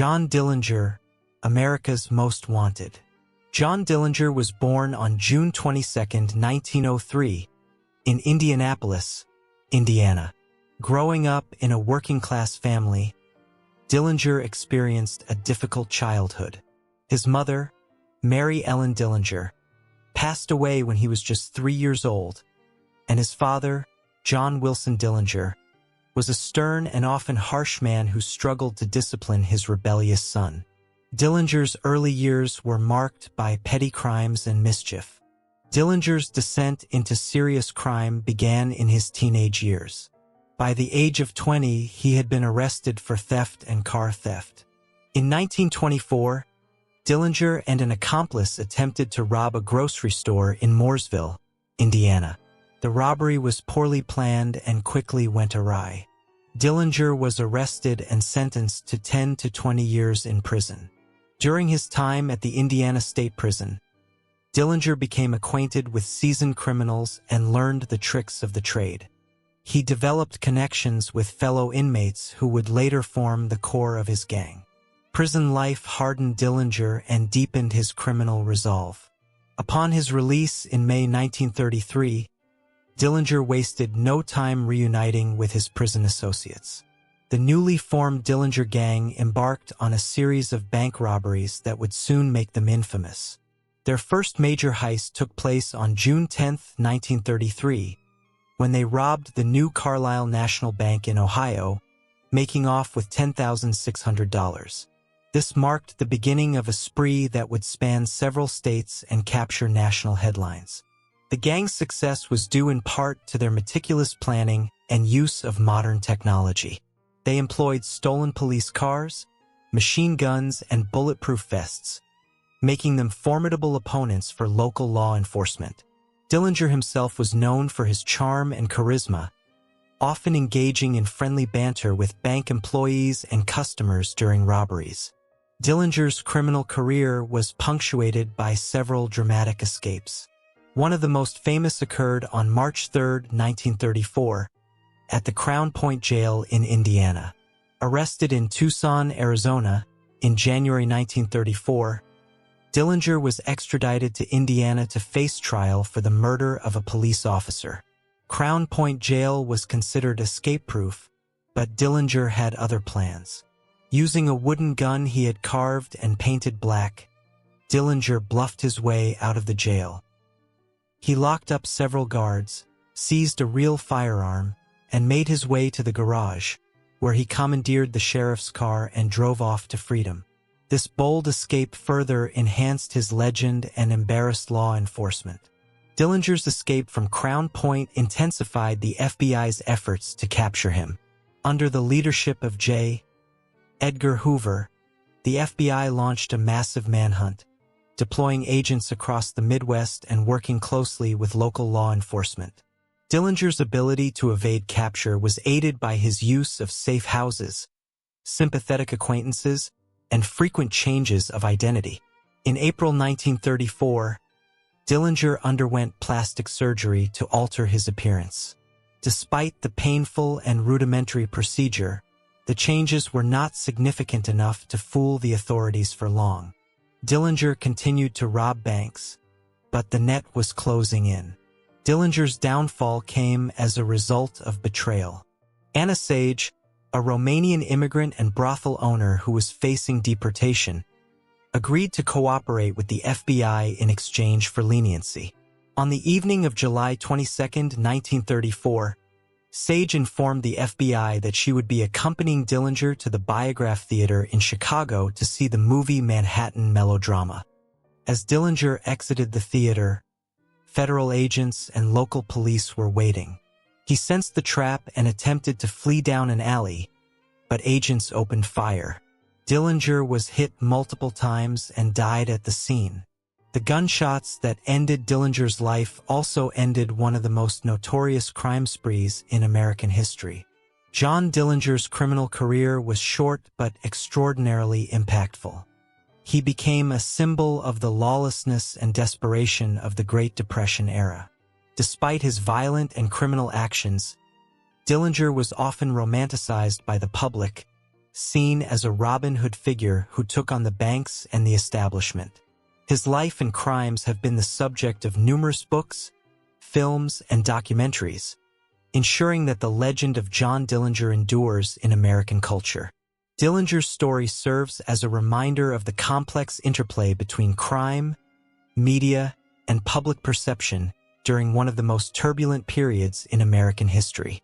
John Dillinger, America's Most Wanted. John Dillinger was born on June 22, 1903, in Indianapolis, Indiana. Growing up in a working-class family, Dillinger experienced a difficult childhood. His mother, Mary Ellen Dillinger, passed away when he was just 3 years old, and his father, John Wilson Dillinger, was a stern and often harsh man who struggled to discipline his rebellious son. Dillinger's early years were marked by petty crimes and mischief. Dillinger's descent into serious crime began in his teenage years. By the age of 20, he had been arrested for theft and car theft. In 1924, Dillinger and an accomplice attempted to rob a grocery store in Mooresville, Indiana. The robbery was poorly planned and quickly went awry. Dillinger was arrested and sentenced to 10 to 20 years in prison. During his time at the Indiana State Prison, Dillinger became acquainted with seasoned criminals and learned the tricks of the trade. He developed connections with fellow inmates who would later form the core of his gang. Prison life hardened Dillinger and deepened his criminal resolve. Upon his release in May 1933, Dillinger wasted no time reuniting with his prison associates. The newly formed Dillinger gang embarked on a series of bank robberies that would soon make them infamous. Their first major heist took place on June 10, 1933, when they robbed the New Carlisle National Bank in Ohio, making off with $10,600. This marked the beginning of a spree that would span several states and capture national headlines. The gang's success was due in part to their meticulous planning and use of modern technology. They employed stolen police cars, machine guns, and bulletproof vests, making them formidable opponents for local law enforcement. Dillinger himself was known for his charm and charisma, often engaging in friendly banter with bank employees and customers during robberies. Dillinger's criminal career was punctuated by several dramatic escapes. One of the most famous occurred on March 3, 1934, at the Crown Point Jail in Indiana. Arrested in Tucson, Arizona, in January 1934, Dillinger was extradited to Indiana to face trial for the murder of a police officer. Crown Point Jail was considered escape-proof, but Dillinger had other plans. Using a wooden gun he had carved and painted black, Dillinger bluffed his way out of the jail. He locked up several guards, seized a real firearm, and made his way to the garage, where he commandeered the sheriff's car and drove off to freedom. This bold escape further enhanced his legend and embarrassed law enforcement. Dillinger's escape from Crown Point intensified the FBI's efforts to capture him. Under the leadership of J. Edgar Hoover, the FBI launched a massive manhunt, deploying agents across the Midwest and working closely with local law enforcement. Dillinger's ability to evade capture was aided by his use of safe houses, sympathetic acquaintances, and frequent changes of identity. In April 1934, Dillinger underwent plastic surgery to alter his appearance. Despite the painful and rudimentary procedure, the changes were not significant enough to fool the authorities for long. Dillinger continued to rob banks, but the net was closing in. Dillinger's downfall came as a result of betrayal. Anna Sage, a Romanian immigrant and brothel owner who was facing deportation, agreed to cooperate with the FBI in exchange for leniency. On the evening of July 22, 1934, Sage informed the FBI that she would be accompanying Dillinger to the Biograph Theater in Chicago to see the movie Manhattan Melodrama. As Dillinger exited the theater, federal agents and local police were waiting. He sensed the trap and attempted to flee down an alley, but agents opened fire. Dillinger was hit multiple times and died at the scene. The gunshots that ended Dillinger's life also ended one of the most notorious crime sprees in American history. John Dillinger's criminal career was short but extraordinarily impactful. He became a symbol of the lawlessness and desperation of the Great Depression era. Despite his violent and criminal actions, Dillinger was often romanticized by the public, seen as a Robin Hood figure who took on the banks and the establishment. His life and crimes have been the subject of numerous books, films, and documentaries, ensuring that the legend of John Dillinger endures in American culture. Dillinger's story serves as a reminder of the complex interplay between crime, media, and public perception during one of the most turbulent periods in American history.